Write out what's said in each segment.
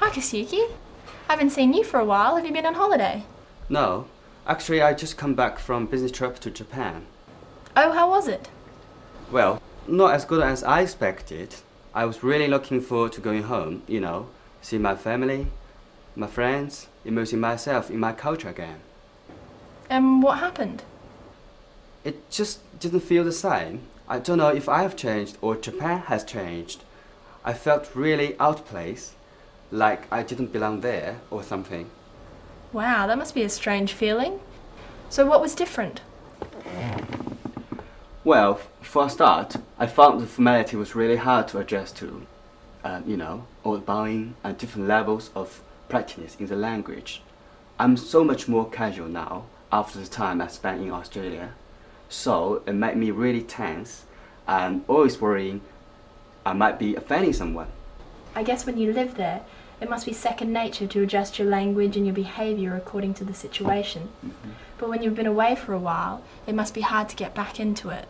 Hi Kasuki. I haven't seen you for a while. Have you been on holiday? No, actually I just come back from business trip to Japan. Oh, how was it? Well, not as good as I expected. I was really looking forward to going home, see my family, my friends, immersing myself in my culture again. And what happened? It just didn't feel the same. I don't know if I have changed or Japan has changed. I felt really out of place, like I didn't belong there or something. Wow, that must be a strange feeling. So what was different? Well, for a start, I found the formality was really hard to adjust to. All the bowing and different levels of practice in the language. I'm so much more casual now after the time I spent in Australia. So it made me really tense and always worrying I might be offending someone. I guess when you live there, it must be second nature to adjust your language and your behaviour according to the situation. But when you've been away for a while, it must be hard to get back into it.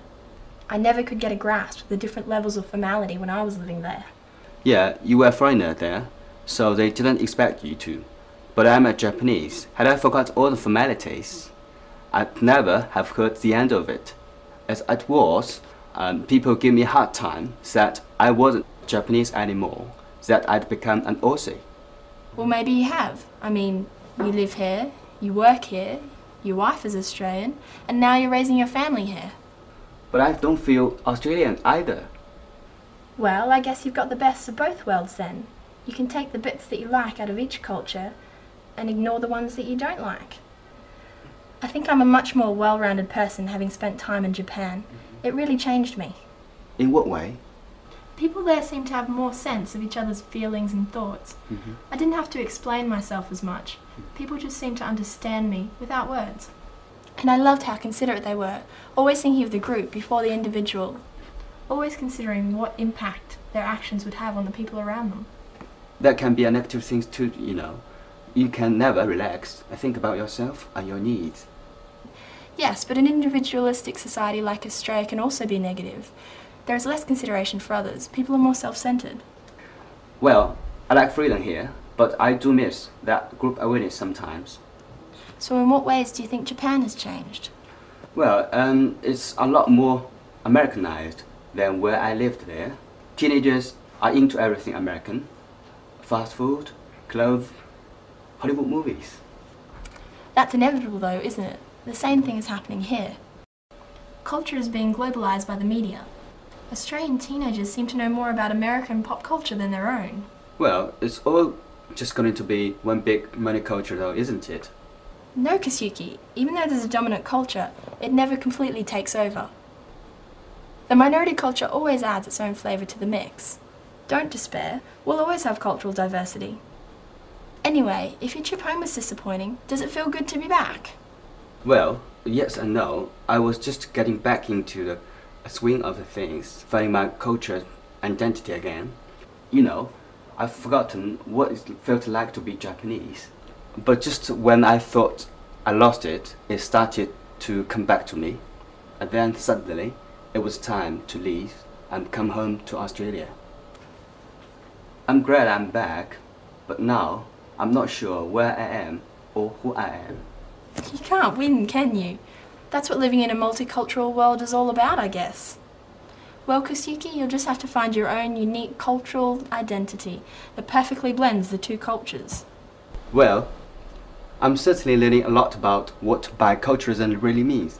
I never could get a grasp of the different levels of formality when I was living there. Yeah, you were a foreigner there, so they didn't expect you to. But I'm a Japanese. Had I forgot all the formalities, I'd never have heard the end of it. As it was, people give me a hard time, said I wasn't Japanese anymore, that I'd become an Aussie. Well, maybe you have. I mean, you live here, you work here, your wife is Australian, and now you're raising your family here. But I don't feel Australian either. Well, I guess you've got the best of both worlds then. You can take the bits that you like out of each culture and ignore the ones that you don't like. I think I'm a much more well-rounded person having spent time in Japan. It really changed me. In what way? People there seem to have more sense of each other's feelings and thoughts. I didn't have to explain myself as much. People just seemed to understand me without words. And I loved how considerate they were, always thinking of the group before the individual, always considering what impact their actions would have on the people around them. That can be a negative thing too, You can never relax and think about yourself and your needs. Yes, but an individualistic society like Australia can also be negative. There is less consideration for others. People are more self-centered. Well, I like freedom here, but I do miss that group awareness sometimes. So in what ways do you think Japan has changed? Well, it's a lot more Americanized than where I lived there. Teenagers are into everything American. Fast food, clothes, Hollywood movies. That's inevitable though, isn't it? The same thing is happening here. Culture is being globalized by the media. Australian teenagers seem to know more about American pop culture than their own. Well, it's all just going to be one big money culture though, isn't it? No, Kasuki. Even though there's a dominant culture, it never completely takes over. The minority culture always adds its own flavour to the mix. Don't despair, we'll always have cultural diversity. Anyway, if your trip home was disappointing, does it feel good to be back? Well, yes and no. I was just getting back into the swing of the things, finding my culture identity again. I've forgotten what it felt like to be Japanese. But just when I thought I lost it, it started to come back to me. And then suddenly, it was time to leave and come home to Australia. I'm glad I'm back, but now I'm not sure where I am or who I am. You can't win, can you? That's what living in a multicultural world is all about, I guess. Well, Kasuki, you'll just have to find your own unique cultural identity that perfectly blends the two cultures. Well, I'm certainly learning a lot about what biculturalism really means.